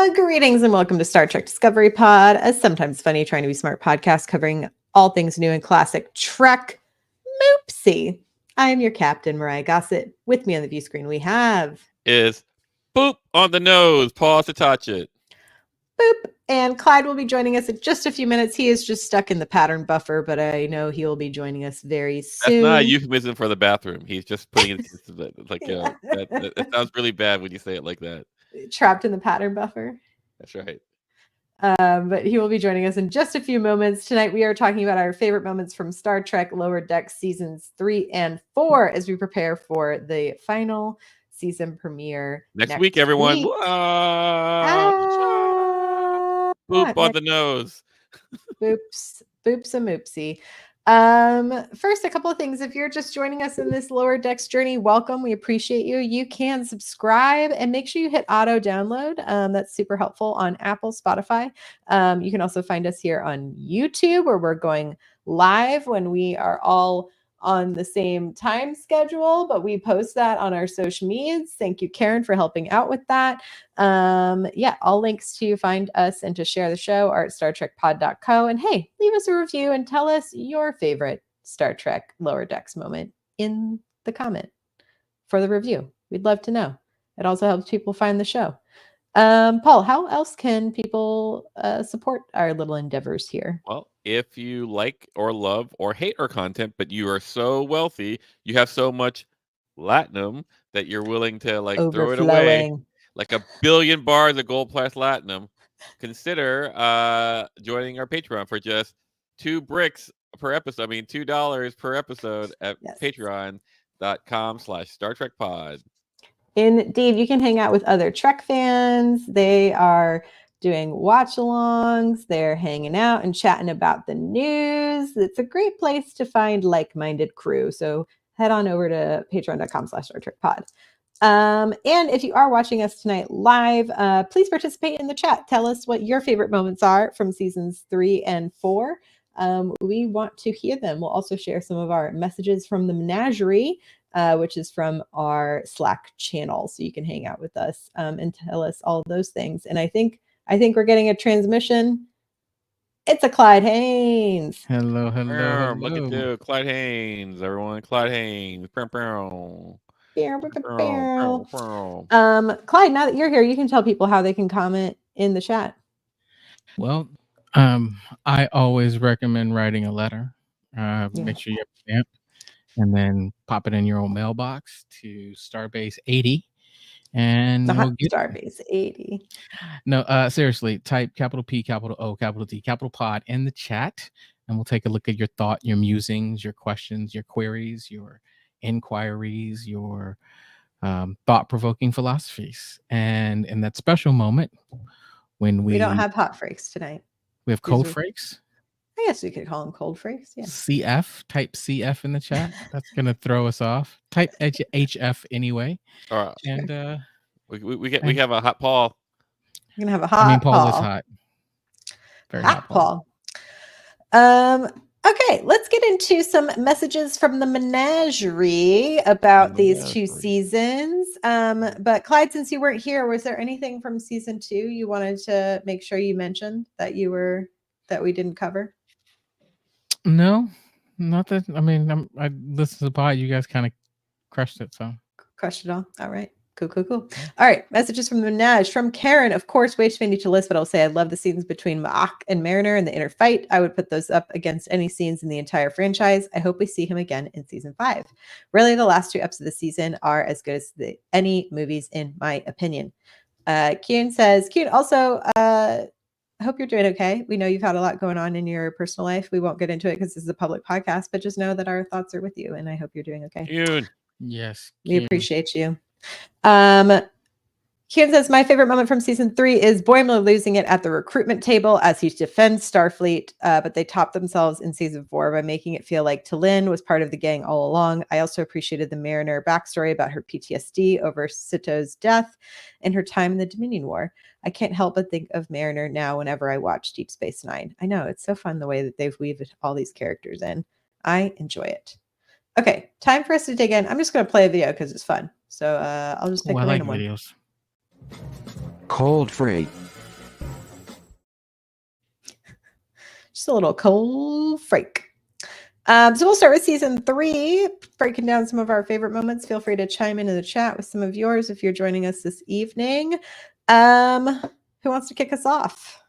Greetings and welcome to Star Trek Discovery Pod, a sometimes funny, trying to be smart podcast covering all things new and classic Trek. Moopsie. I am your captain, Myrriah Gossett. With me on the view screen we have... is boop on the nose. Pause to touch it. Boop. And Clyde will be joining us in just a few minutes. He is just stuck in the pattern buffer, but I know he will be joining us very soon. That's not a euphemism for the bathroom. He's just putting it like it sounds really bad when you say it like that. Trapped in the pattern buffer. That's right. But he will be joining us in just a few moments. Tonight, we are talking about our favorite moments from Star Trek Lower Decks seasons 3 and 4 as we prepare for the final season premiere next week, everyone. Boop on the nose. Boops and moopsie. First, a couple of things. If you're just joining us in this Lower Decks journey, welcome. We appreciate you. You can subscribe and make sure you hit auto download. That's super helpful on Apple, Spotify. You can also find us here on YouTube, where we're going live when we are all on the same time schedule, but we post that on our social medias. Thank you, Karen, for helping out with that. All links to find us and to share the show are at StarTrekPod.co. And hey, leave us a review and tell us your favorite Star Trek Lower Decks moment in the comment for the review. We'd love to know. It also helps people find the show. Paul, how else can people support our little endeavors here? Well, if you like or love or hate our content, but you are so wealthy, you have so much latinum that you're willing to throw it away, like 1 billion bars of gold plus latinum, consider joining our Patreon for just $2 per episode. I mean, $2 per episode at patreon.com/Star Trek Pod. Indeed, you can hang out with other Trek fans. They are doing watch-alongs. They're hanging out and chatting about the news. It's a great place to find like-minded crew. So head on over to patreon.com/Star Trek Pod. And if you are watching us tonight live, please participate in the chat. Tell us what your favorite moments are from seasons 3 and 4. We want to hear them. We'll also share some of our messages from the menagerie, which is from our Slack channel. So you can hang out with us and tell us all of those things. And I think we're getting a transmission. It's a Clyde Haynes. Hello. Look at you, Clyde Haynes, everyone. Clyde Haynes. Clyde, now that you're here, you can tell people how they can comment in the chat. Well, I always recommend writing a letter. Make sure you have a stamp and then pop it in your own mailbox to Starbase 80. And not Starbase 80. No, seriously, type capital P, capital O, capital D, capital Pod in the chat, and we'll take a look at your thought, your musings, your questions, your queries, your inquiries, your thought-provoking philosophies. And in that special moment when we don't have hot freaks tonight, we have cold freaks. I guess we could call them cold freaks. Yeah. CF, type CF in the chat. That's gonna throw us off. Type HF anyway. All right. And we have a hot Paul. You're gonna have a hot. Paul is hot. Very hot Paul. Okay, let's get into some messages from the menagerie about these two seasons. But Clyde, since you weren't here, was there anything from season 2 you wanted to make sure you mentioned that we didn't cover? No, not that. I mean, I listened to the pod. You guys kind of crushed it. So crushed it all. All right. Cool. All right. Messages from the Menage. From Karen, of course, way too many to list, but I'll say I love the scenes between Ma'ak and Mariner and the inner fight. I would put those up against any scenes in the entire franchise. I hope we see him again in season 5. Really, the last 2 episodes of the season are as good as any movies, in my opinion. Kuhn says, Kuhn, also, I hope you're doing okay. We know you've had a lot going on in your personal life. We won't get into it because this is a public podcast, but just know that our thoughts are with you, and I hope you're doing okay. Kuhn. Yes. We appreciate you. Kuhn says, my favorite moment from season 3 is Boimler losing it at the recruitment table as he defends Starfleet, but they topped themselves in season 4 by making it feel like T'Lyn was part of the gang all along. I also appreciated the Mariner backstory about her PTSD over Sito's death and her time in the Dominion War. I can't help but think of Mariner now whenever I watch Deep Space Nine. I know, it's so fun the way that they've weaved all these characters in. I enjoy it. Okay, time for us to dig in. I'm just going to play a video because it's fun. So I'll just pick a random one. Cold Freight, Just a little cold freak. So we'll start with season 3, breaking down some of our favorite moments. Feel free to chime in the chat with some of yours if you're joining us this evening. Who wants to kick us off?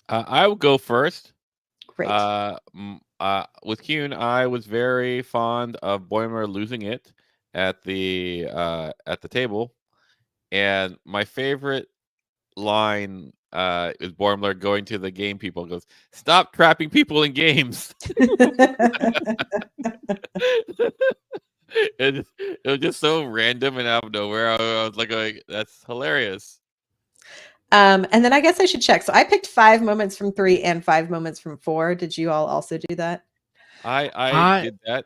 I will go first. Great. With Kuhn, I was very fond of Boimler losing it at the table, and my favorite line is Boimler going to the game people and goes, "Stop trapping people in games." It was just so random and out of nowhere. I was like, that's hilarious. And then I guess I should check. So I picked 5 moments from 3 and 5 moments from 4. Did you all also do that? I did that.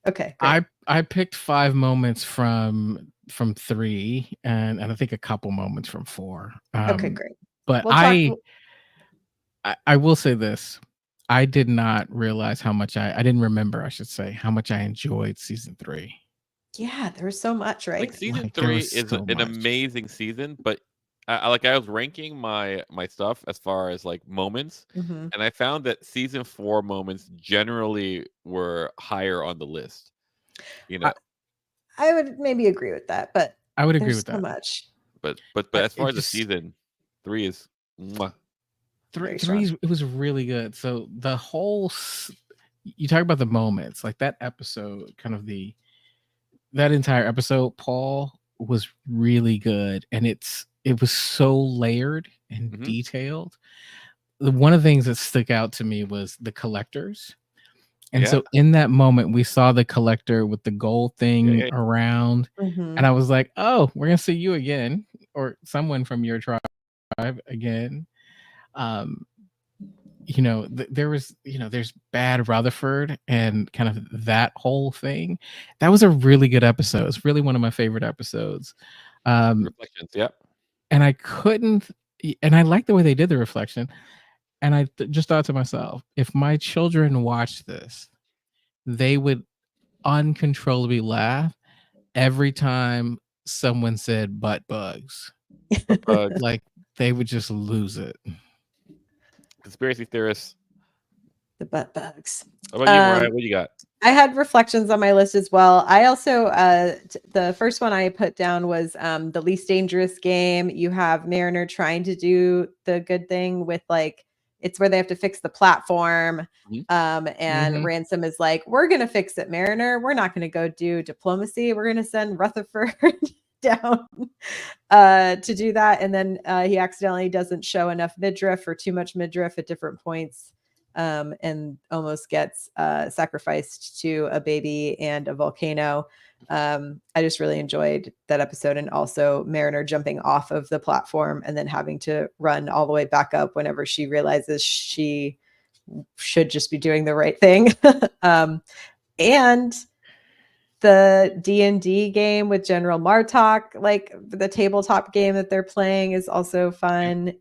Okay, great. I picked 5 moments from 3 and I think a couple moments from 4. Okay, great. But I will say this. I did not realize how much I didn't remember, I should say, how much I enjoyed season 3. Yeah, there was so much, right? Like season 3 is an amazing season, but I was ranking my stuff as far as like moments, and I found that season 4 moments generally were higher on the list. You know, I would maybe agree with that, but I would agree with so that. much. But as far as the season, 3 is mwah. 3 it was really good. So the whole you talk about the moments, like that episode, kind of that entire episode, Paul was really good, and it was so layered and detailed. One of the things that stuck out to me was the collectors. And so in that moment, we saw the collector with the gold thing around. And I was like, oh, we're going to see you again, or someone from your tribe again. There was, there's Bad Rutherford and kind of that whole thing. That was a really good episode. It's really one of my favorite episodes. Reflections, yep. And I like the way they did the reflection. And I just thought to myself, if my children watched this, they would uncontrollably laugh every time someone said butt bugs. Like they would just lose it. Conspiracy theorists. The butt bugs. How about you, Myrriah? What do you got? I had reflections on my list as well. I also, the first one I put down was the least dangerous game. You have Mariner trying to do the good thing with like, it's where they have to fix the platform. And Ransom is like, we're going to fix it, Mariner. We're not going to go do diplomacy. We're going to send Rutherford down to do that. And then he accidentally doesn't show enough midriff or too much midriff at different points. And almost gets sacrificed to a baby and a volcano. I just really enjoyed that episode. And also Mariner jumping off of the platform and then having to run all the way back up whenever she realizes she should just be doing the right thing. And the D&D game with General Martok, like the tabletop game that they're playing, is also fun.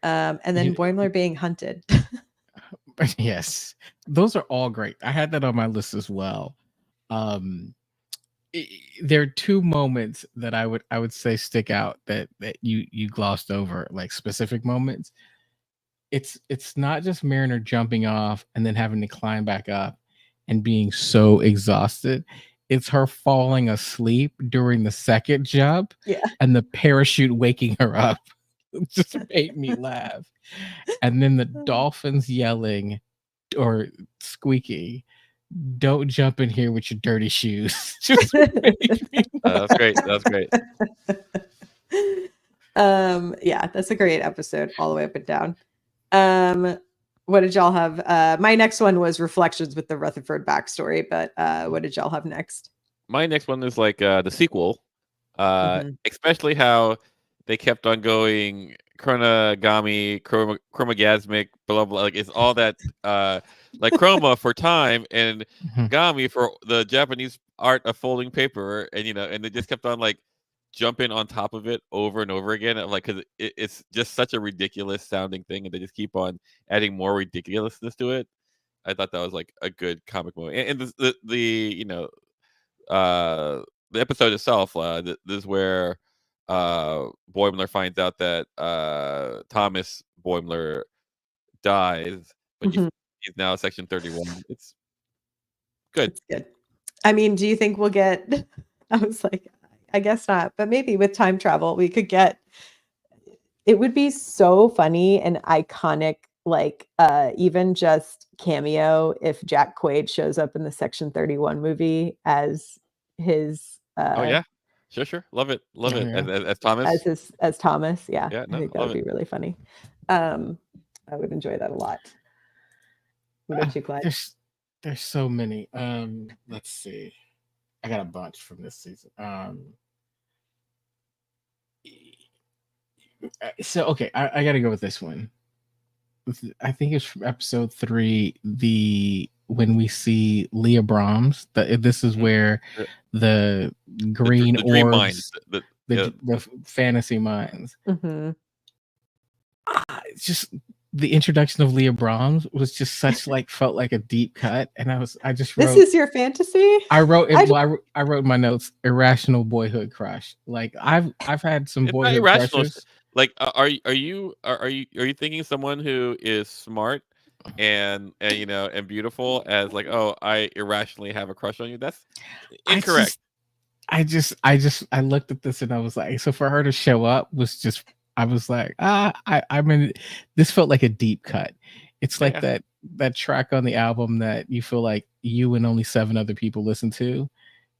And then Boimler being hunted. Yes, those are all great. I had that on my list as well. There are 2 moments that I would say stick out that you glossed over, like specific moments. It's not just Mariner jumping off and then having to climb back up and being so exhausted. It's her falling asleep during the second jump, and the parachute waking her up. It just made me laugh. And then the dolphins yelling or squeaky, "Don't jump in here with your dirty shoes." Just that's great. That's great. Yeah, that's a great episode all the way up and down. What did y'all have? My next one was reflections with the Rutherford backstory, but what did y'all have next? My next one is like the sequel, especially how they kept on going chronogamy, chromogasmic, blah blah. Like it's all that like chroma for time and gami for the Japanese art of folding paper, and and they just kept on like jumping on top of it over and over again, like because it's just such a ridiculous sounding thing, and they just keep on adding more ridiculousness to it. I thought that was like a good comic moment, and the episode itself, this is where Boimler finds out that Thomas Boimler dies, but he's now Section 31. It's good. It's good. I mean, do you think we'll get? I was like, I guess not, but maybe with time travel, we could get. It would be so funny and iconic, like even just cameo if Jack Quaid shows up in the Section 31 movie as his Oh yeah, sure, love it as Thomas. as Thomas. Yeah, Yeah, I no, think that love would it. be really funny. I would enjoy that a lot. What about you, Clyde? There's so many. Let's see. I got a bunch from this season. So okay, I got to go with this one. I think it's from episode 3. When we see Leah Brahms, this is where the green the dream orbs, mines, the fantasy mines. Mm-hmm. It's just the introduction of Leah Brahms was just such felt like a deep cut, and I just wrote. This is your fantasy. I wrote I wrote in my notes irrational boyhood crush. Like I've had some boyhood crushes. Like are you thinking someone who is smart and beautiful as like, oh, I irrationally have a crush on you? That's incorrect. I looked at this and I was like, so for her to show up was just, I was like, I mean, this felt like a deep cut. It's like that track on the album that you feel like you and only 7 other people listen to,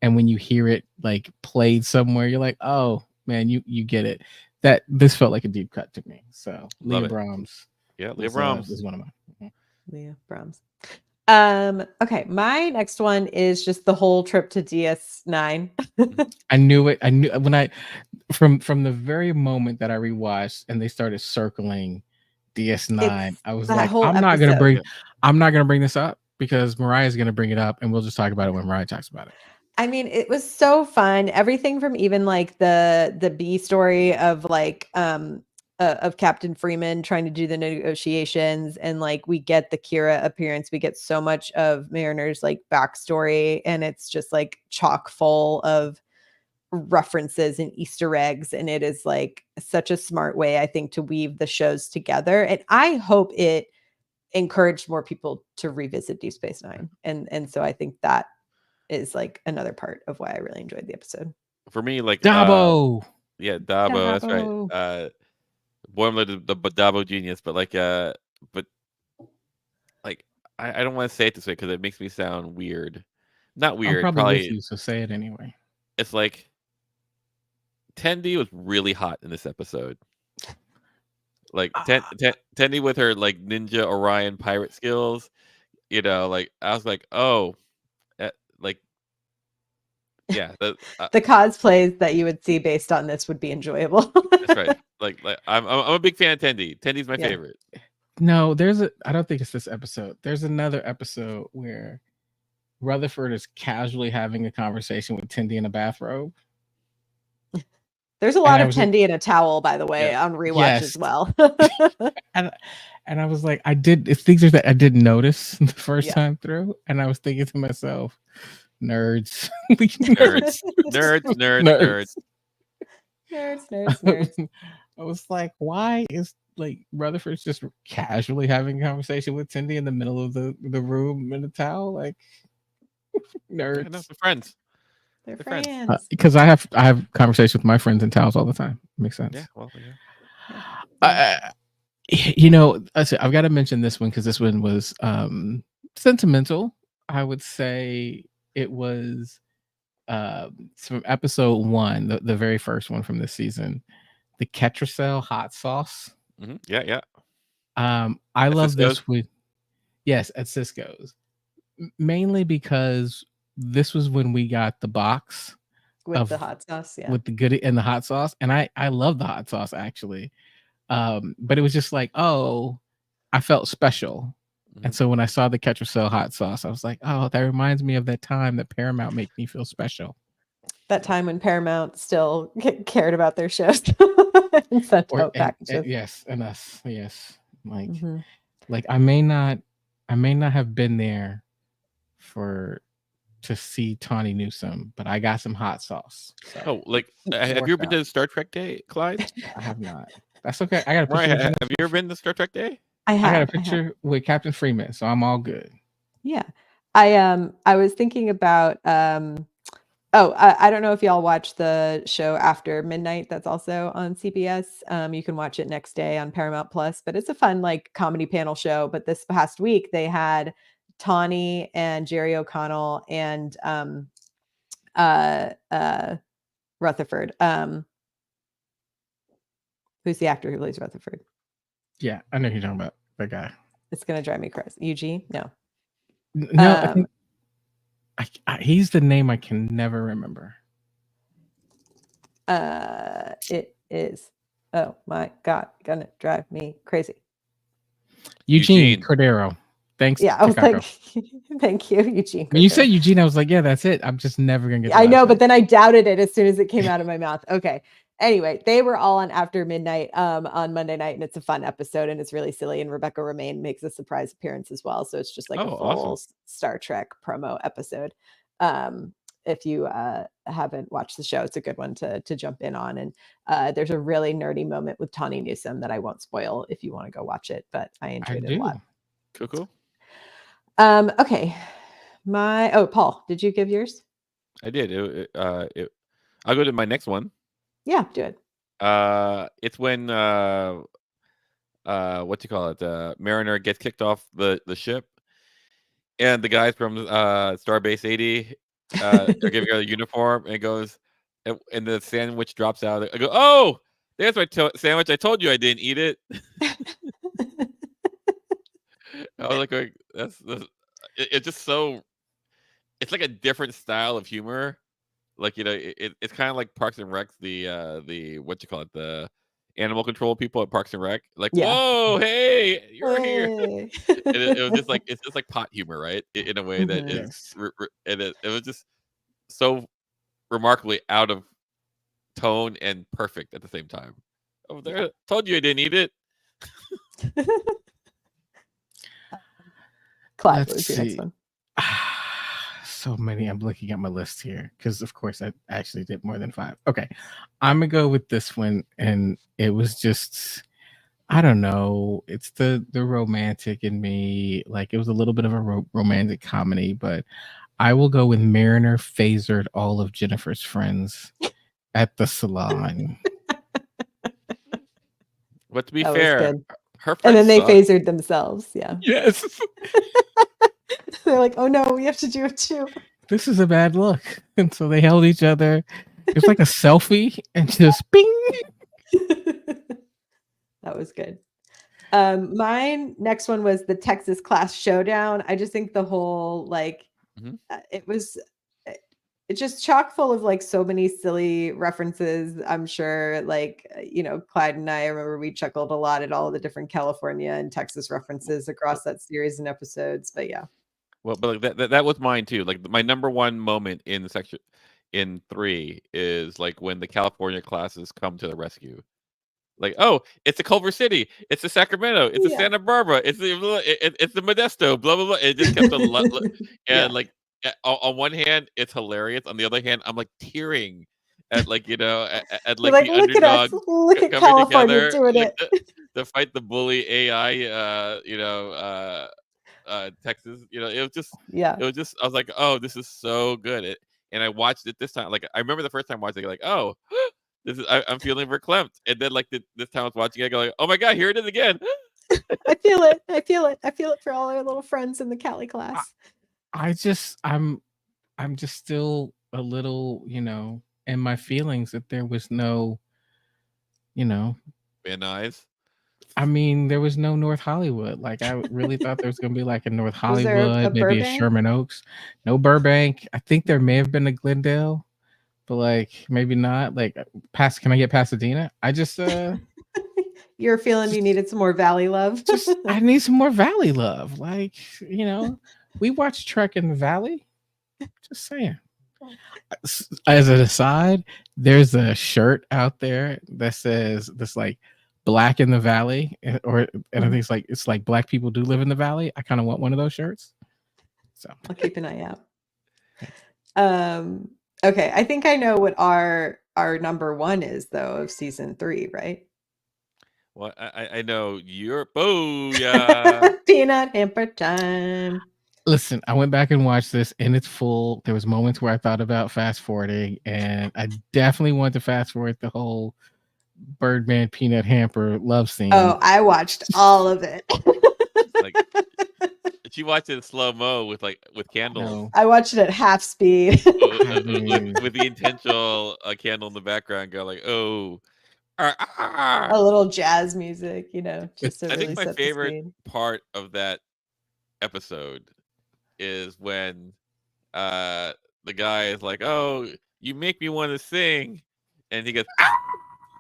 and when you hear it like played somewhere, you're like, oh man, you get it. That this felt like a deep cut to me. So Leah Brahms. Yeah, Leah Brahms is one of mine. Leah Brahms. Okay, my next one is just the whole trip to DS9. I knew it. I knew when from the very moment that I rewatched and they started circling DS9, I was like, I'm not gonna bring this up because Myrriah's gonna bring it up and we'll just talk about it when Myrriah talks about it. I mean, it was so fun. Everything from even like the B story of like of Captain Freeman trying to do the negotiations, and like we get the Kira appearance, we get so much of Mariner's like backstory, and it's just like chock full of references and Easter eggs, and it is like such a smart way, I think, to weave the shows together. And I hope it encouraged more people to revisit Deep Space Nine, and so I think that is like another part of why I really enjoyed the episode. For me, like Dabo. Dabo, that's right. Boy, I'm the Dabo genius, but like I don't want to say it this way because it makes me sound weird. Not weird, I'm probably with you, so say it anyway. It's like Tendi was really hot in this episode. Like Tendi with her like Ninja Orion pirate skills, like I was like, oh, like, yeah, the cosplays that you would see based on this would be enjoyable. That's right. Like I'm a big fan of Tendi. Tendi's my favorite. No, I don't think it's this episode. There's another episode where Rutherford is casually having a conversation with Tendi in a bathrobe. There's a lot of Tendi in a towel, by the way, on rewatch as well. and I was like, it's things that I didn't notice the first time through, and I was thinking to myself, nerds. I was like, why is like Rutherford's just casually having a conversation with Tendi in the middle of the room in a towel? Like, nerds. They're friends. They're friends. Because I have conversations with my friends in towels all the time. Makes sense. Yeah, well, I've got to mention this one because this one was sentimental. I would say it was from episode 1, the very first one from this season, the Ketracel hot sauce. Mm-hmm. Yeah. I love this with at Cisco's, mainly because this was when we got the box with the hot sauce, with the goodie and the hot sauce, and I love the hot sauce actually, but it was just like, oh, I felt special. And so when I saw the Ketracel hot sauce, I was like, oh, that reminds me of that time that Paramount made me feel special. That time when Paramount still cared about their shows and sent out packages. Yes, and us. Yes. Like I may not have been there to see Tawny Newsome, but I got some hot sauce. So. Oh, have you ever been to the Star Trek Day, Clyde? I have not. That's okay. I got to have you ever been to Star Trek Day? I got a picture with Captain Freeman, so I'm all good. Yeah. I was thinking about I don't know if y'all watch the show After Midnight that's also on CBS. You can watch it next day on Paramount Plus, but it's a fun like comedy panel show. But this past week they had Tawny and Jerry O'Connell and Rutherford. Who's the actor who plays Rutherford? Yeah, I know who you're talking about. That guy. It's gonna drive me crazy. Eugene? No. No, I think he's the name I can never remember. It is. Oh my God, gonna drive me crazy. Eugene Cordero. Thanks. Yeah, I was like, thank you, Eugene. When you said Eugene, I was like, yeah, that's it. I'm just never gonna get. I know, but then I doubted it as soon as it came out of my mouth. Okay. Anyway, they were all on After Midnight on Monday night, and it's a fun episode, and it's really silly. And Rebecca Romaine makes a surprise appearance as well, so it's just like a full Star Trek promo episode. If you haven't watched the show, it's a good one to jump in on. And there's a really nerdy moment with Tawny Newsome that I won't spoil if you want to go watch it, but I enjoyed it a lot. Cool. Okay. Paul, did you give yours? I did. I'll go to my next one. Yeah, do it. It's when what you call it? Mariner gets kicked off the ship, and the guys from Starbase 80 are giving her a uniform, and it goes, and the sandwich drops out. I go, oh, there's my sandwich. I told you I didn't eat it. I was like, it's just so. It's like a different style of humor. Like, it's kind of like Parks and Rec, the what you call it, the animal control people at Parks and Rec. Like, whoa, hey, you're here. It was just like, it's just like pot humor, right? In a way that is, it was just so remarkably out of tone and perfect at the same time. Oh, there, told you I didn't eat it. Clyde, what was your next one? So many. I'm looking at my list here because, of course, I actually did more than 5. Okay, I'm gonna go with this one, and it was just, I don't know. It's the romantic in me. Like, it was a little bit of a romantic comedy, but I will go with Mariner phasered all of Jennifer's friends at the salon. But to be fair, her friends and then they suck. phasered themselves. Yeah. Yes. They're like, oh no, we have to do it too. This is a bad look. And so they held each other. It was like a selfie and just bing. That was good. My next one was the Texas Class Showdown. I just think the whole, like, it's just chock full of like so many silly references. I'm sure, like, Clyde and I remember we chuckled a lot at all of the different California and Texas references across that series and episodes. But yeah. Well, but that was mine too. Like, my number one moment in section in 3 is like when the California classes come to the rescue. Like, oh, it's the Culver City, it's the Sacramento, it's the Santa Barbara, it's the Modesto, blah blah blah. It just kept and like, on one hand, it's hilarious. On the other hand, I'm like tearing at, like, at like, like, the look underdog at us, look at coming California together, doing like, it. to fight the bully AI. Texas. It was just. I was like, oh, this is so good. And I watched it this time. Like, I remember the first time watching it, like, oh, this is. I'm feeling verklempt. And then, like, this time I was watching it, I go like, oh my god, here it is again. I feel it. I feel it for all our little friends in the Cali class. I'm just still a little, in my feelings that there was no, Van Nuys. I mean, there was no North Hollywood. Like, I really thought there was going to be like a North Hollywood, maybe a Sherman Oaks. No Burbank. I think there may have been a Glendale, but like maybe not. Like, can I get Pasadena? I just You're feeling you needed some more Valley love. I need some more Valley love. Like, we watched Trek in the Valley. Just saying. As an aside, there's a shirt out there that says this, like, Black in the Valley, and I think it's like Black people do live in the Valley. I kind of want one of those shirts. So I'll keep an eye out. Okay, I think I know what our number 1 is, though, of season 3, right? Well, I know you're booyah. Peanut hamper time. Listen, I went back and watched this in its full. There was moments where I thought about fast forwarding, and I definitely want to fast forward the whole Birdman peanut hamper love scene. Oh, I watched all of it. Like, she watched it in slow mo with candles. No, I watched it at half speed. I mean, With the intentional candle in the background, go like, oh, A little jazz music, you know, just to I really think my set the favorite speed. part of that episode is when the guy is like, "Oh, you make me want to sing," and he goes, "Ah!"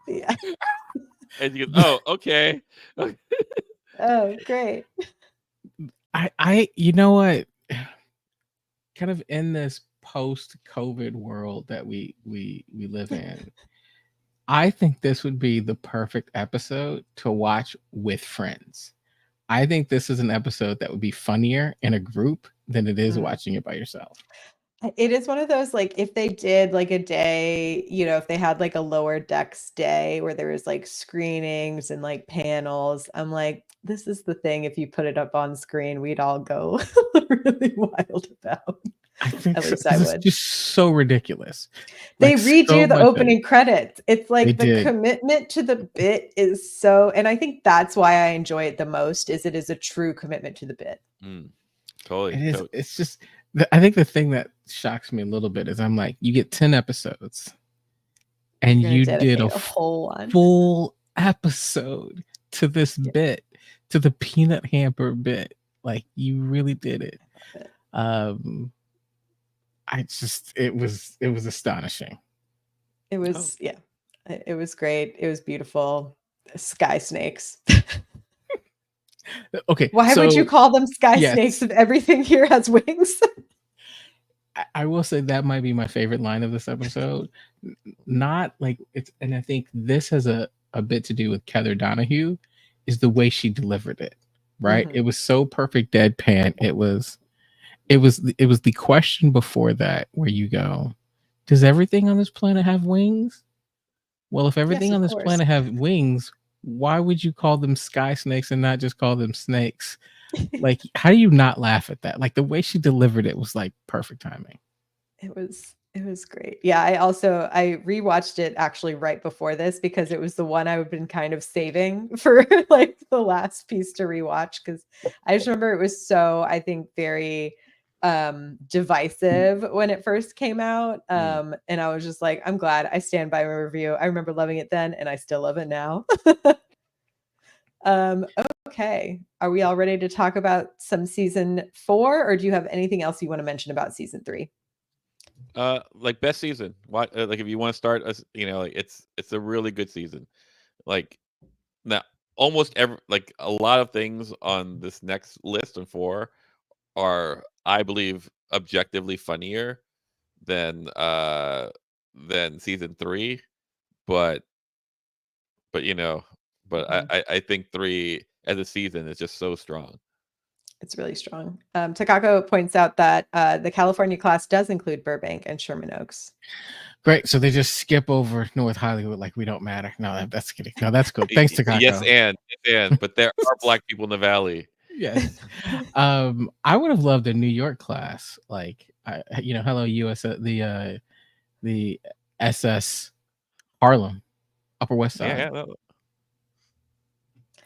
Yeah. And he goes, "Oh, okay." Oh, great. you know what? Kind of in this post-COVID world that we live in, I think this would be the perfect episode to watch with friends. I think this is an episode that would be funnier in a group than it is watching it by yourself. It is one of those, like, if they did like a day, you know, if they had like a Lower Decks day where there was like screenings and like panels, I'm like, this is the thing. If you put it up on screen, we'd all go really wild about. I think At so, least I 'cause it's would. just so ridiculous. They Like, redo so the much of it. opening credits. It's They like the did. commitment to the bit is so, and I think that's why I enjoy it the most, is it is a true commitment to the bit. Totally. It is. It's just. I think the thing that shocks me a little bit is I'm like, you get 10 episodes, and You're gonna you did a dedicate a whole one. full episode to this bit, to the peanut hamper bit. Like, you really did it. It was astonishing. It was, yeah, it was great. It was beautiful. Sky snakes. Okay. Why would you call them sky snakes if everything here has wings? I will say that might be my favorite line of this episode. Not like it's, and I think this has a bit to do with Heather Donahue, is the way she delivered it. Right? It was so perfect deadpan. It was the question before that where you go, does everything on this planet have wings? Well, if everything on this planet have wings, why would you call them sky snakes and not just call them snakes? Like, how do you not laugh at that? Like, the way she delivered it was like perfect timing. It was great. Yeah, I rewatched it actually right before this because it was the one I've been kind of saving for like the last piece to rewatch, because I just remember it was so, I think, very divisive when it first came out. And I was just like, I'm glad. I stand by my review. I remember loving it then and I still love it now. Okay. Are we all ready to talk about some season 4, or do you have anything else you want to mention about season 3? Like, best season. What? Like, if you want to start, you know, like, it's a really good season. Like, now, almost like a lot of things on this next list of 4 are, I believe, objectively funnier than season 3, but you know, I think 3 as a season is just so strong. It's really strong. Takako points out that the California class does include Burbank and Sherman Oaks. Great. So they just skip over North Hollywood like we don't matter. No, that's kidding. No, that's cool. Thanks, Takako. Yes, but there are Black people in the Valley. Yes. I would have loved a New York class, like, hello US, the SS Harlem, Upper West Side.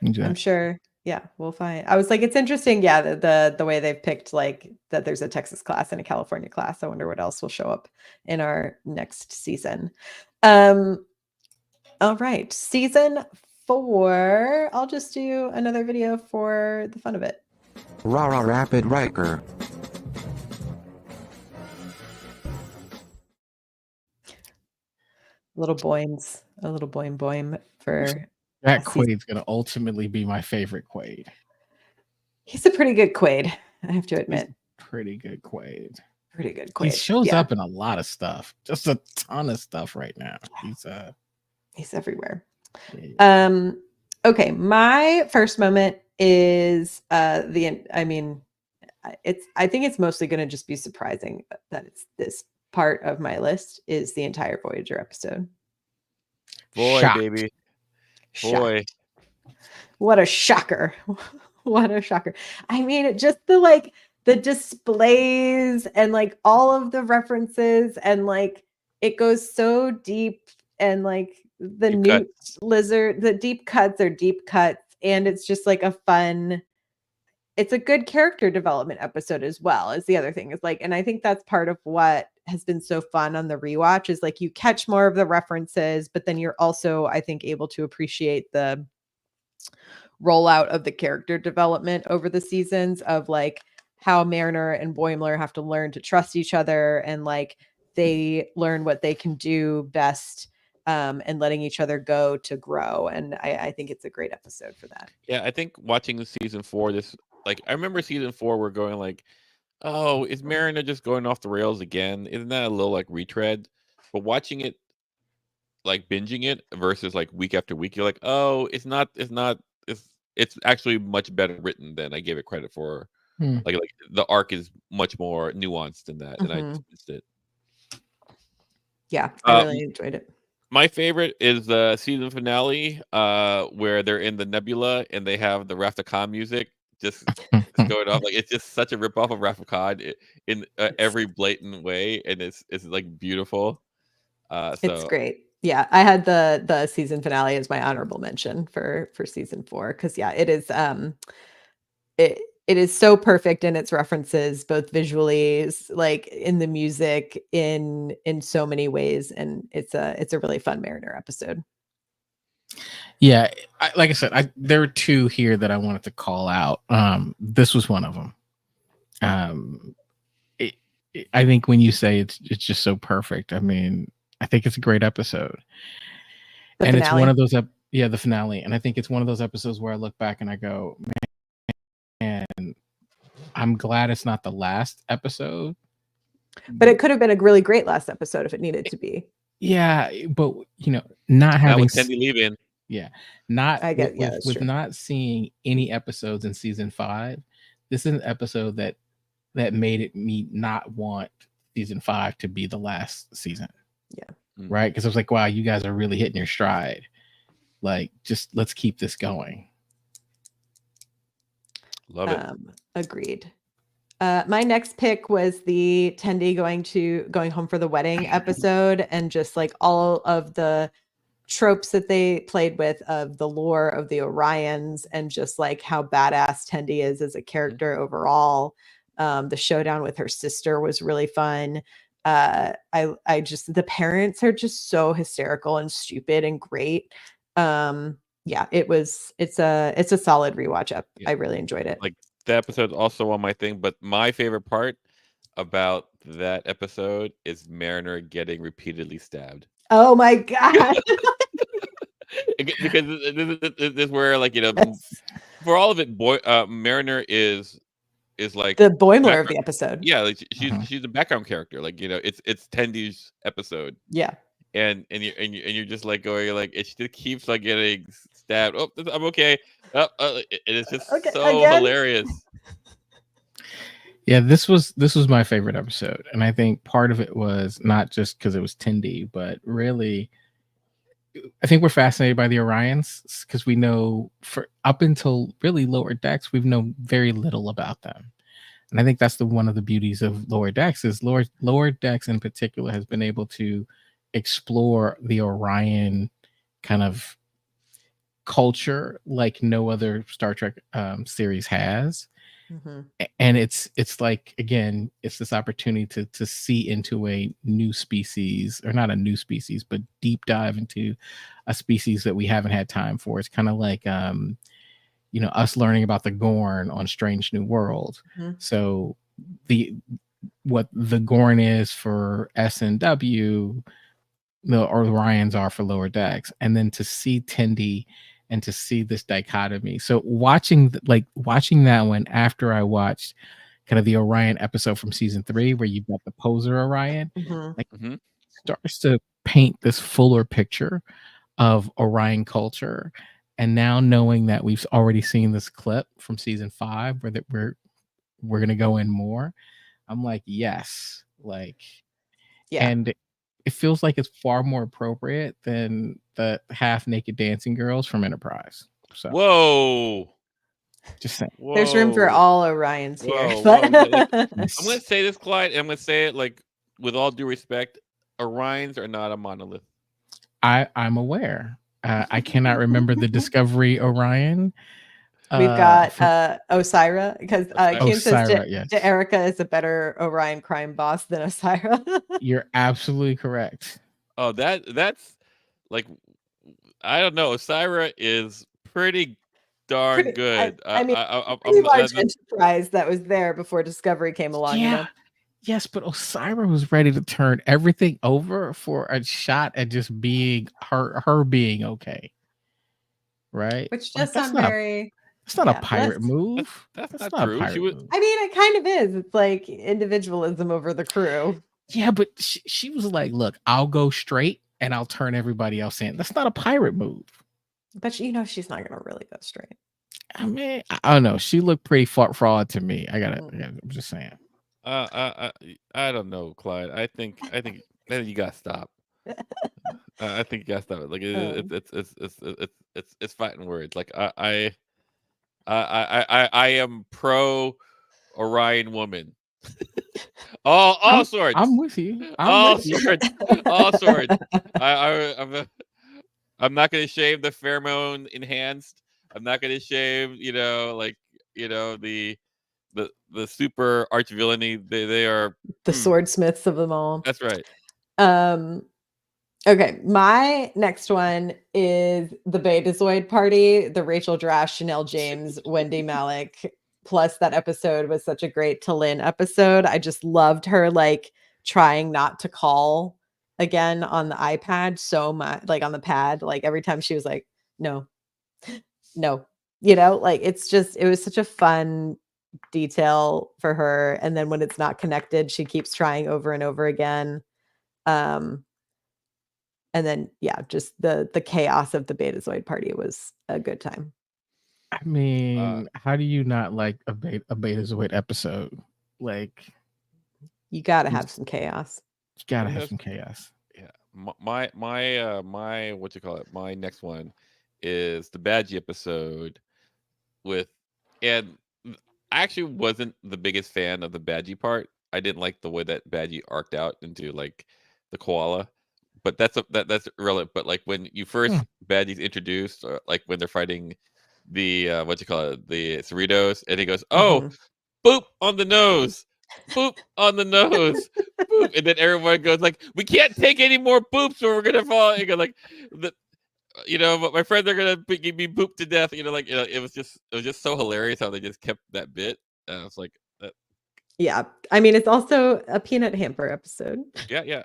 I'm sure. Yeah, we'll find. I was like, it's interesting. Yeah, the way they've picked, like, that there's a Texas class and a California class. I wonder what else will show up in our next season. All right, season 4. I'll just do another video for the fun of it. Rah rah rapid Riker. A little boing for that. Quaid's gonna ultimately be my favorite Quaid. He's a pretty good Quaid, I have to admit. Pretty good Quaid. Pretty good Quaid. He shows up in a lot of stuff, just a ton of stuff right now. He's everywhere. Yeah. Okay, my first moment is I think it's mostly going to just be surprising that it's this part of my list is the entire Voyager episode. Boy, Shocked. baby. Boy. What a shocker. What a shocker. I mean, just the displays and like all of the references and like it goes so deep and like the Deep newt cuts. lizard, the deep cuts are deep cuts and it's just like it's a good character development episode as well is the other thing is like, and I think that's part of what has been so fun on the rewatch is like you catch more of the references, but then you're also, I think, able to appreciate the rollout of the character development over the seasons of like how Mariner and Boimler have to learn to trust each other and like they learn what they can do best and letting each other go to grow. And I think it's a great episode for that. Yeah, I think watching season 4, I remember season 4, we're going like, oh, is Mariner just going off the rails again? Isn't that a little like retread? But watching it, like binging it versus like week after week, you're like, oh, it's actually much better written than I gave it credit for. Hmm. Like the arc is much more nuanced than that, and I just missed it. Yeah, I really enjoyed it. My favorite is the season finale, where they're in the nebula and they have the Wrath of Khan music just going off. Like it's just such a ripoff of Wrath of Khan in every blatant way, and it's like beautiful. It's So great. Yeah, I had the season finale as my honorable mention for season 4 because yeah, it is it is so perfect in its references, both visually, like in the music, in so many ways, and it's a really fun Mariner episode. Yeah, like I said, there were two here that I wanted to call out. This was one of them. I think when you say it's just so perfect, I mean, I think it's a great episode, The and finale. it's one of those the finale, and I think it's one of those episodes where I look back and I go, man, I'm glad it's not the last episode. But it could have been a really great last episode if it needed to be. Yeah, but not having Tendi leaving. Yeah, not I get with not seeing any episodes in season 5. This is an episode that made me not want season 5 to be the last season. Yeah, right. Because I was like, wow, you guys are really hitting your stride. Like, just let's keep this going. Love it. Agreed. My next pick was the Tendi going home for the wedding episode, and just like all of the tropes that they played with of the lore of the Orions and just like how badass Tendi is as a character overall. The showdown with her sister was really fun. I just, the parents are just so hysterical and stupid and great. Yeah, it's a solid rewatch up. Yeah. I really enjoyed it. Like the episode's also on my thing, but my favorite part about that episode is Mariner getting repeatedly stabbed. Oh my god. Because this is where, like, for all of it, Mariner is like the Boimler of the episode. Yeah, like she's a background character. Like, it's Tendi's episode. Yeah. And you're just like going like it just keeps like getting stabbed. Oh, I'm okay. And it's just so hilarious. Yeah, this was my favorite episode, and I think part of it was not just because it was Tendi, but really, I think we're fascinated by the Orions because we know for up until really Lower Decks, we've known very little about them. And I think that's one of the beauties of Lower Decks is Lower Decks in particular has been able to explore the Orion kind of culture like no other Star Trek series has. Mm-hmm. And it's like, again, it's this opportunity to see into a new species, or not a new species, but deep dive into a species that we haven't had time for. It's kind of like us learning about the Gorn on Strange New World. Mm-hmm. So what the Gorn is for S&W, the Orions are for Lower Decks, and then to see Tendi and to see this dichotomy. So watching that one after I watched kind of the Orion episode from season 3, where you've got the poser Orion, starts to paint this fuller picture of Orion culture. And now knowing that we've already seen this clip from season 5, where that we're gonna go in more, I'm like, yes, like, yeah. And it feels like it's far more appropriate than the half naked dancing girls from Enterprise. So Whoa. just saying. There's room for all Orions here. Whoa. Like, I'm Yes. gonna say this, Clyde, and I'm gonna say it like with all due respect. Orions are not a monolith. I'm aware. I cannot remember the Discovery Orion. We've got Osira, because Kian says Osira, yes. Erica is a better Orion crime boss than Osira. You're absolutely correct. Oh, that's like, I don't know. Osira is pretty darn good. Pretty large enterprise that was there before Discovery came along. You know. Yes, but Osira was ready to turn everything over for a shot at just being her being okay. Right? Which does sound very. It's not a pirate move. That's not true. Move. I mean, it kind of is. It's like individualism over the crew. Yeah, but she was like, "Look, I'll go straight and I'll turn everybody else in." That's not a pirate move. But she's not going to really go straight. I mean, I don't know. She looked pretty fraud to me. I'm just saying. I don't know, Clyde. I think you gotta stop. I think you gotta stop it. Like it's fighting words. Like I am pro Orion woman. all sorts. I'm with you. All sorts. I'm not gonna shame the pheromone enhanced. I'm not gonna shame the super arch villainy. They are the swordsmiths of them all. That's right. Okay, my next one is the Betazoid party, the Rachel Drash, Chanel James, Wendy Malick. Plus, that episode was such a great Talin episode. I just loved her like trying not to call again on the iPad so much, like on the pad. Like every time she was like, no, like it was such a fun detail for her. And then when it's not connected, she keeps trying over and over again. And then just the chaos of the Betazoid party was a good time. I mean, how do you not like a Betazoid episode? Like, you gotta have some chaos. You gotta have some chaos. Yeah. My what you call it? My next one is the Badgie episode and I actually wasn't the biggest fan of the Badgie part. I didn't like the way that Badgie arced out into like the koala, but that's irrelevant. But like when you first Badgie's introduced, or like when they're fighting the the Cerritos, and he goes, "Oh, boop on the nose, boop on the nose, boop," and then everyone goes like, "We can't take any more boops, or we're gonna fall." And you go like, but my friends are gonna be booped to death. It was just so hilarious how they just kept that bit. And I was like, yeah. I mean, it's also a peanut hamper episode. Yeah.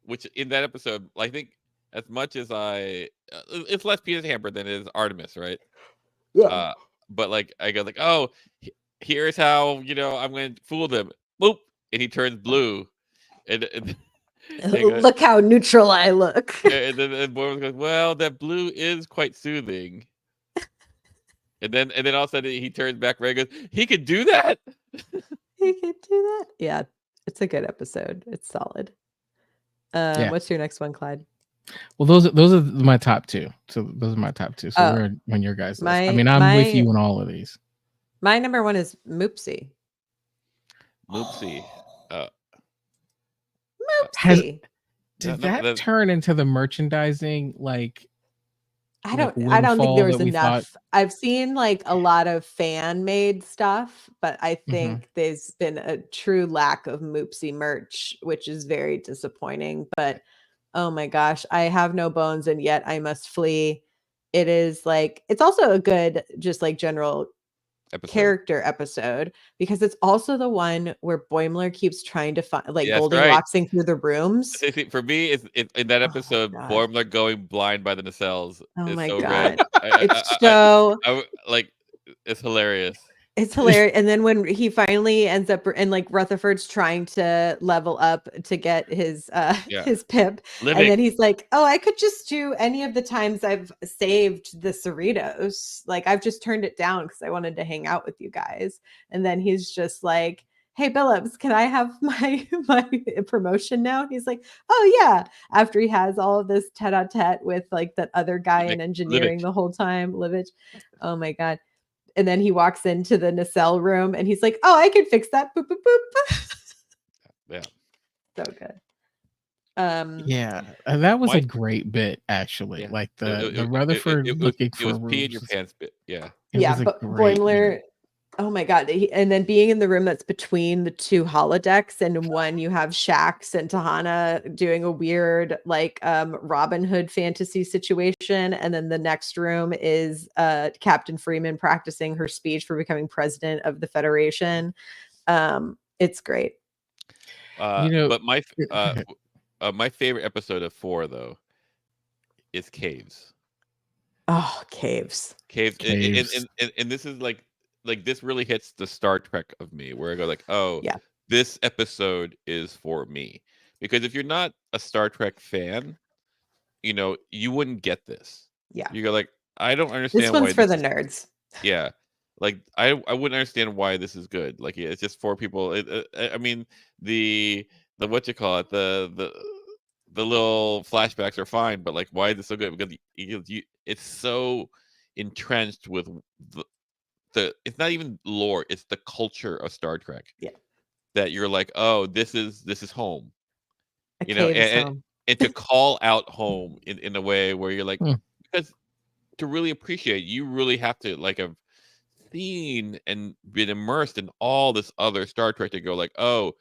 Which in that episode, I think as much as it's less peanut hamper than it is Artemis, right? Yeah. But like I go like, oh, here's how I'm going to fool them. Boop, and he turns blue, and look how neutral I look. And then Boy goes, well, that blue is quite soothing. And then all of a sudden he turns back red and goes, he could do that. He could do that. Yeah, it's a good episode. It's solid. What's your next one, Clyde? Well, those are my top two. So those are my top two. So we're on your guys' list. I mean, I'm with you on all of these. My number one is Moopsie. Moopsie. Moopsie. Did that turn into the merchandising like? I don't think there was enough. I've seen like a lot of fan made stuff, but I think there's been a true lack of Moopsie merch, which is very disappointing. But oh my gosh, I have no bones and yet I must flee. It is like, it's also a good, just like general character episode, because it's also the one where Boimler keeps trying to find Goldilocks through the rooms. For me, it's in that episode, Boimler going blind by the nacelles. Oh my so god, it's so it's hilarious. It's hilarious. And then when he finally ends up, and like Rutherford's trying to level up to get his pip, and then he's like, "Oh, I could just do any of the times I've saved the Cerritos. Like I've just turned it down because I wanted to hang out with you guys." And then he's just like, hey Billups, can I have my promotion now? And he's like, oh yeah. After he has all of this tete-a-tete with like that other guy in engineering the whole time, Livich. Oh my God. And then he walks into the nacelle room and he's like, oh, I can fix that. Boop, boop, boop. Yeah. So good. Yeah, that was a great bit actually. Yeah. Like the Rutherford looking for it was pee in rooms. your pants bit. Yeah. Yeah, but Boimler, oh my God. And then being in the room that's between the two holodecks, and in one you have Shax and Tahana doing a weird like Robin Hood fantasy situation. And then the next room is Captain Freeman practicing her speech for becoming president of the Federation. It's great. But my favorite episode of 4 though is Caves. Oh, Caves. And this is like this really hits the Star Trek of me, where I go like, oh yeah, this episode is for me. Because if you're not a Star Trek fan, you wouldn't get this. Yeah, you go like, I don't understand. This one's for the nerds. Yeah, like I wouldn't understand why this is good. Like it's just for people. I mean the what you call it, the little flashbacks are fine, but like why is it so good? Because it's so entrenched with the it's not even lore, it's the culture of Star Trek. Yeah, that you're like, oh, this is home. Home. And to call out home in a way where you're like, because to really appreciate, you really have to like have seen and been immersed in all this other Star Trek to go like, oh,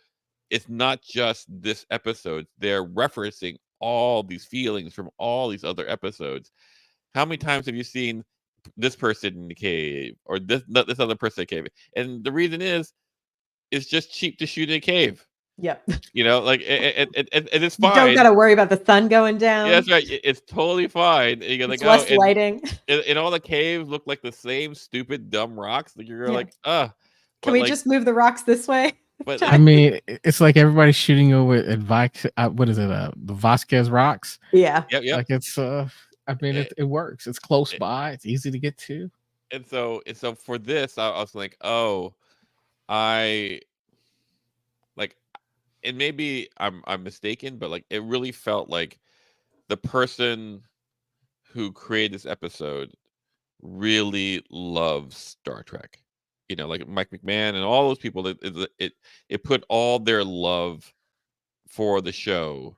it's not just this episode. They're referencing all these feelings from all these other episodes. How many times have you seen this person in the cave or this other person in the cave? And the reason is, it's just cheap to shoot in a cave. Yep. Like it's fine. You don't got to worry about the sun going down. Yeah, that's right. It's totally fine. You like, less lighting. And all the caves look like the same stupid, dumb rocks. Like you're like, Can we just move the rocks this way? But I mean, it's like everybody's shooting over at what is it? The Vasquez rocks. Yeah. Yep. Like it's I mean, it works. It's close by. It's easy to get to. And so for this, I was like, oh, I like, and maybe I'm mistaken, but like it really felt like the person who created this episode really loves Star Trek. Like Mike McMahon and all those people. It put all their love for the show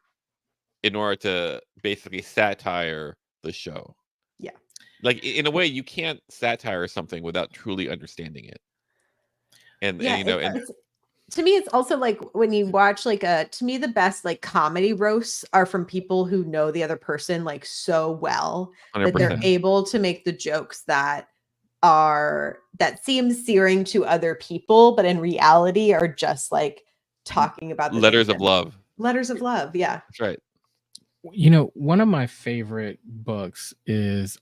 in order to basically satire the show. Yeah. Like in a way, you can't satire something without truly understanding it. And to me, it's also like when you watch like to me, the best like comedy roasts are from people who know the other person like so well 100%. that they're able to make the jokes that seem searing to other people, but in reality are just like talking about the letters of love. Letters of love. Yeah. That's right. One of my favorite books is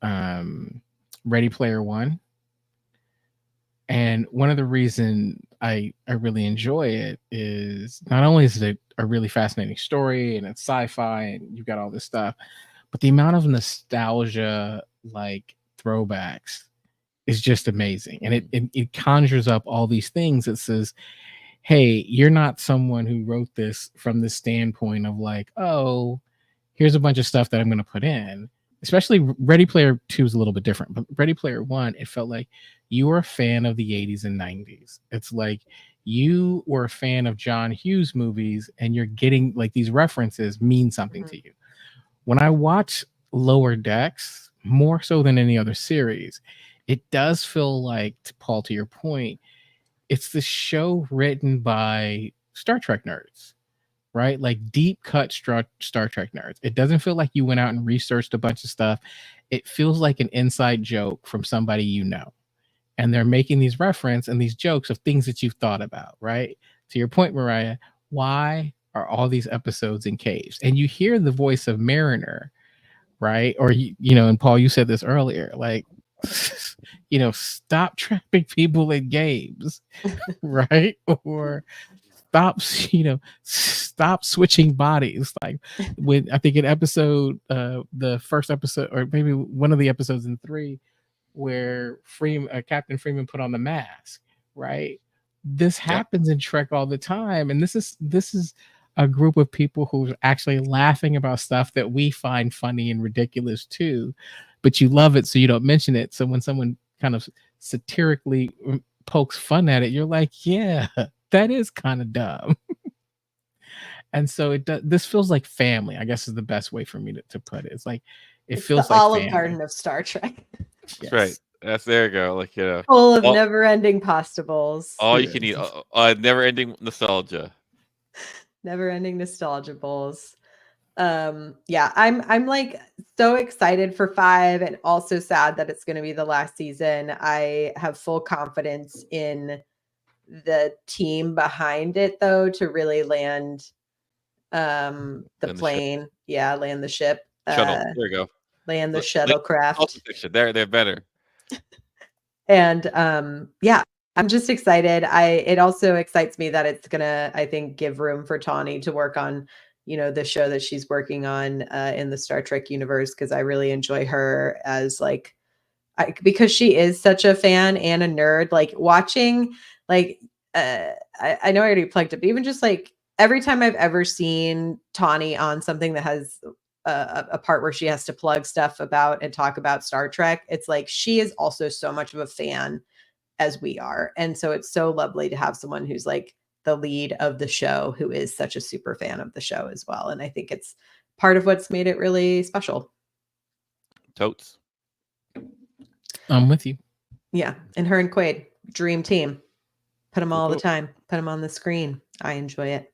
Ready Player One. And one of the reasons I really enjoy it is not only is it a really fascinating story and it's sci-fi and you've got all this stuff, but the amount of nostalgia, like throwbacks, is just amazing. And it conjures up all these things that says, hey, you're not someone who wrote this from the standpoint of like, oh, here's a bunch of stuff that I'm going to put in. Especially Ready Player 2 is a little bit different, but Ready Player 1, it felt like you were a fan of the 80s and 90s. It's like you were a fan of John Hughes movies and you're getting like these references mean something to you. When I watch Lower Decks, more so than any other series, it does feel like, Paul, to your point, it's the show written by Star Trek nerds. Right? Like deep cut Star Trek nerds. It doesn't feel like you went out and researched a bunch of stuff. It feels like an inside joke from somebody you know. And they're making these reference and these jokes of things that you've thought about, right? To your point, Myrriah, why are all these episodes in caves? And you hear the voice of Mariner, right? Or, and Paul, you said this earlier, like, stop trapping people in games, right? Or stop switching bodies. Like when I think in episode the first episode, or maybe one of the episodes in 3, where Captain Freeman put on the mask, right? this happens in Trek all the time, and this is a group of people who are actually laughing about stuff that we find funny and ridiculous too, but you love it, so you don't mention it. So when someone kind of satirically pokes fun at it, you're like, yeah, that is kind of dumb. And so this feels like family, I guess is the best way for me to put it. It's like it feels the like Olive family. Garden of Star Trek. That's right. There you go. Like, full of never-ending pasta bowls. All you can eat. Never-ending nostalgia. Never-ending nostalgia bowls. Yeah, I'm like so excited for 5 and also sad that it's going to be the last season. I have full confidence in the team behind it, though, to really land the plane. Land the ship. Shuttle. There you go. Land the shuttlecraft. They're better. And I'm just excited. It also excites me that it's gonna, I think, give room for Tawny to work on, the show that she's working on in the Star Trek universe, because I really enjoy her as because she is such a fan and a nerd. Like watching, I know I already plugged it, but even just like every time I've ever seen Tawny on something that has a part where she has to plug stuff about and talk about Star Trek, it's like she is also so much of a fan as we are. And so it's so lovely to have someone who's like the lead of the show who is such a super fan of the show as well. And I think it's part of what's made it really special. Totes. I'm with you. Yeah. And her and Quaid, dream team. Put them all the time. Put them on the screen. I enjoy it.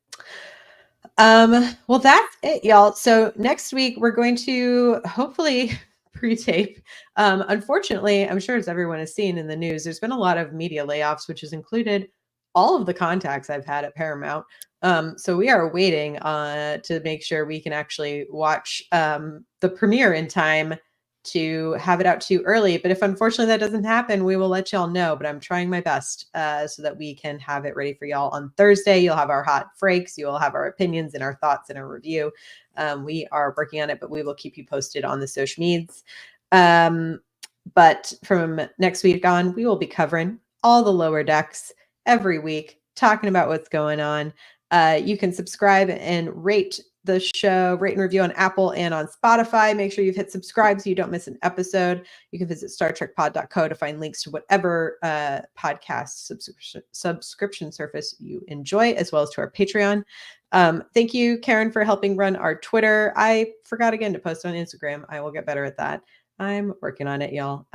Well, that's it, y'all. So next week we're going to hopefully pre-tape. Unfortunately, I'm sure as everyone has seen in the news, there's been a lot of media layoffs, which has included all of the contacts I've had at Paramount. So we are waiting to make sure we can actually watch the premiere in time to have it out too early. But if unfortunately that doesn't happen, we will let y'all know. But I'm trying my best so that we can have it ready for y'all on Thursday. You'll have our hot frakes. You'll have our opinions and our thoughts and our review. We are working on it, but we will keep you posted on the social medias. But from next week on, we will be covering all the lower decks every week, talking about what's going on. You can subscribe and rate the show, rate and review on Apple and on Spotify. Make sure you've hit subscribe so you don't miss an episode. You can visit StarTrekPod.co to find links to whatever podcast subscription service you enjoy, as well as to our Patreon. Thank you, Karen, for helping run our Twitter. I forgot again to post on Instagram. I will get better at that. I'm working on it, y'all.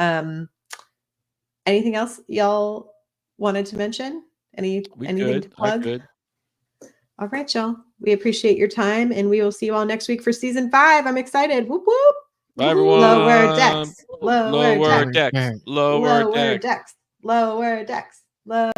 Anything else y'all wanted to mention? Anything to plug? All right, y'all. We appreciate your time, and we will see you all next week for season 5. I'm excited. Whoop whoop. Bye, everyone. Lower decks. Lower decks. Lower decks. Lower decks. Lower decks. Lower